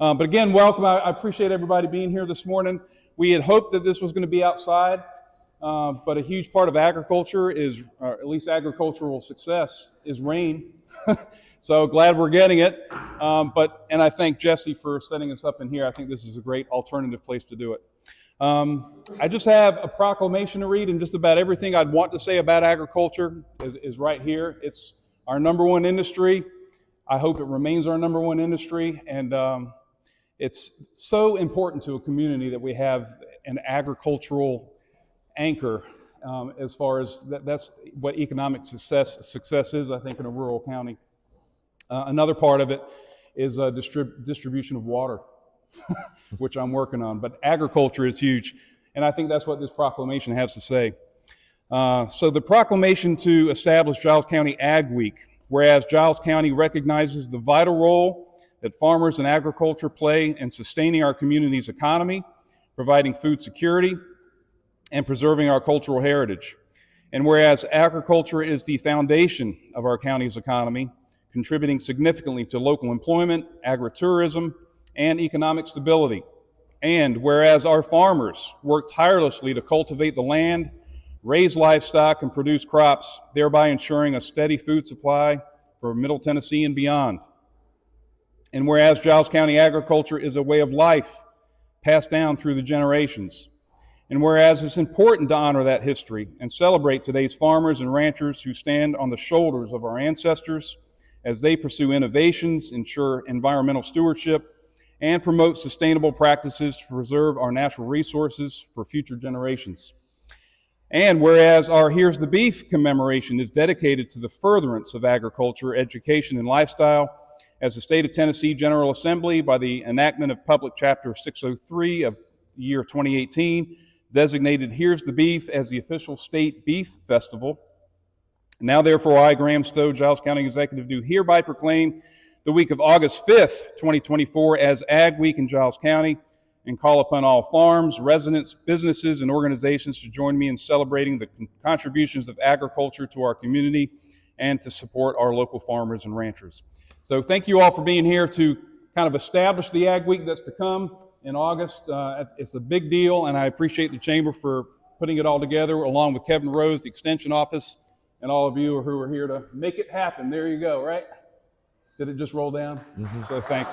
But again, welcome. I appreciate everybody being here this morning. We had hoped that this was going to be outside, but a huge part of agriculture is, or at least agricultural success, is rain. So glad we're getting it. And I thank Jesse for setting us up in here. I think this is a great alternative place to do it. I just have a proclamation to read, and just about everything I'd want to say about agriculture is right here. It's our number one industry. I hope it remains our number one industry, and it's so important to a community that we have an agricultural anchor as far as that's what economic success is, I think, in a rural county. Another part of it is distribution of water, which I'm working on. But agriculture is huge, and I think that's what this proclamation has to say. So the proclamation to establish Giles County Ag Week, whereas Giles County recognizes the vital role that farmers and agriculture play in sustaining our community's economy, providing food security, and preserving our cultural heritage. And whereas agriculture is the foundation of our county's economy, contributing significantly to local employment, agritourism, and economic stability. And whereas our farmers work tirelessly to cultivate the land, raise livestock, and produce crops, thereby ensuring a steady food supply for Middle Tennessee and beyond. And whereas Giles County agriculture is a way of life passed down through the generations. And whereas it's important to honor that history and celebrate today's farmers and ranchers who stand on the shoulders of our ancestors as they pursue innovations, ensure environmental stewardship, and promote sustainable practices to preserve our natural resources for future generations. And whereas our Here's the Beef commemoration is dedicated to the furtherance of agriculture, education, and lifestyle, as the State of Tennessee General Assembly, by the enactment of Public Chapter 603 of the year 2018, designated Here's the Beef as the official state beef festival. Now, therefore, I, Graham Stowe, Giles County Executive, do hereby proclaim the week of August 5th, 2024 as Ag Week in Giles County, and call upon all farms, residents, businesses, and organizations to join me in celebrating the contributions of agriculture to our community and to support our local farmers and ranchers. So thank you all for being here to kind of establish the Ag Week that's to come in August. It's a big deal, and I appreciate the Chamber for putting it all together, along with Kevin Rose, the Extension Office, and all of you who are here to make it happen. There you go, right? Did it just roll down? Mm-hmm. So thanks.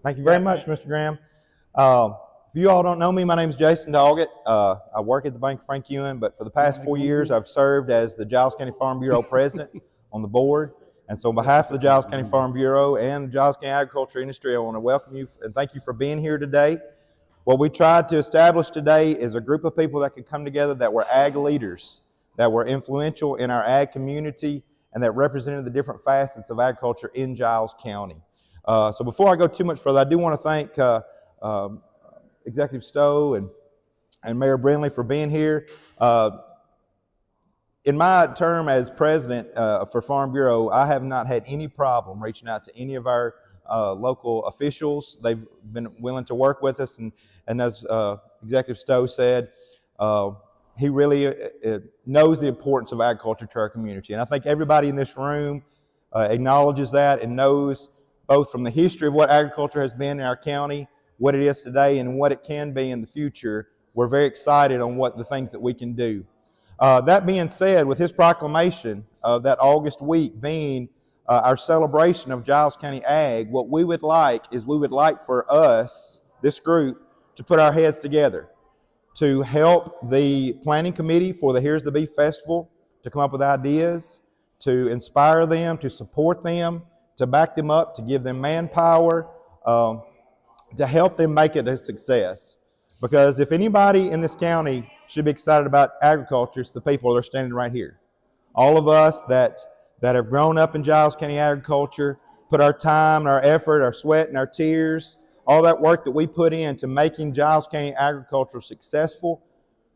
Thank you very much, Mr. Graham. If you all don't know me, my name is Jason Doggett. I work at the Bank of Frank Ewan, but for the past 4 years, I've served as the Giles County Farm Bureau president on the board. And so on behalf of the Giles County Farm Bureau and the Giles County agriculture industry, I want to welcome you and thank you for being here today. What we tried to establish today is a group of people that could come together that were ag leaders, that were influential in our ag community, and that represented the different facets of agriculture in Giles County. So before I go too much further, I do want to thank Executive Stowe and Mayor Brindley for being here. In my term as president for Farm Bureau, I have not had any problem reaching out to any of our local officials. They've been willing to work with us, and as Executive Stowe said, he really knows the importance of agriculture to our community. And I think everybody in this room acknowledges that and knows both from the history of what agriculture has been in our county, what it is today, and what it can be in the future. We're very excited on what the things that we can do. That being said, with his proclamation of that August week being our celebration of Giles County Ag, what we would like is for us, this group, to put our heads together to help the planning committee for the Here's the Beef Festival to come up with ideas, to inspire them, to support them, to back them up, to give them manpower, to help them make it a success. Because if anybody in this county should be excited about agriculture, it's the people that are standing right here. All of us that have grown up in Giles County agriculture, put our time, our effort, our sweat, and our tears, all that work that we put into making Giles County agriculture successful,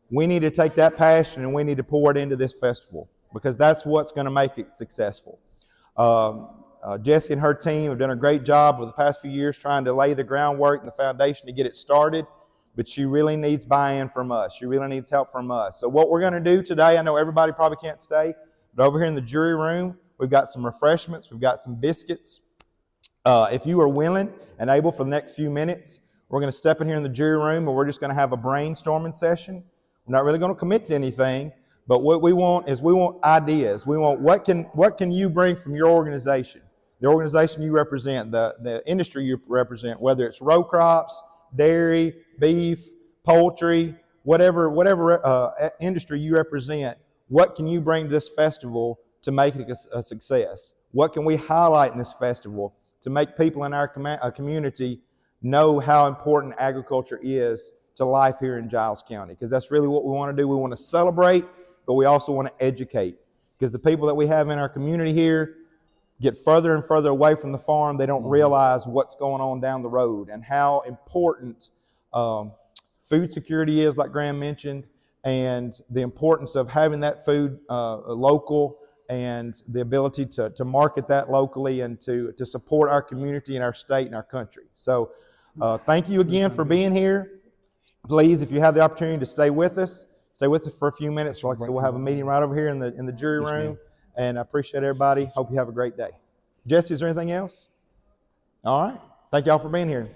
we need to take that passion and we need to pour it into this festival, because that's what's going to make it successful. Jessie and her team have done a great job over the past few years trying to lay the groundwork and the foundation to get it started, but she really needs buy-in from us. She really needs help from us. So what we're going to do today, I know everybody probably can't stay, But over here in the jury room, we've got some refreshments. We've got some biscuits. If you are willing and able for the next few minutes, we're going to step in here in the jury room and we're just going to have a brainstorming session. We're not really going to commit to anything, but what we want is we want ideas. We want what can you bring from your organization, the organization you represent, the industry you represent, whether it's row crops, dairy, beef, poultry, whatever industry you represent. What can you bring to this festival to make it a success? What can we highlight in this festival to make people in our community know how important agriculture is to life here in Giles County? Because that's really what we want to do. We want to celebrate, but we also want to educate. Because the people that we have in our community here get further and further away from the farm. They don't realize what's going on down the road and how important food security is, like Graham mentioned, and the importance of having that food local and the ability to market that locally and to support our community and our state and our country. So thank you again for being here. Please, if you have the opportunity to stay with us for a few minutes. Like I said, we'll have a meeting right over here in the jury room. And I appreciate everybody. Hope you have a great day. Jesse, is there anything else? All right. Thank y'all for being here.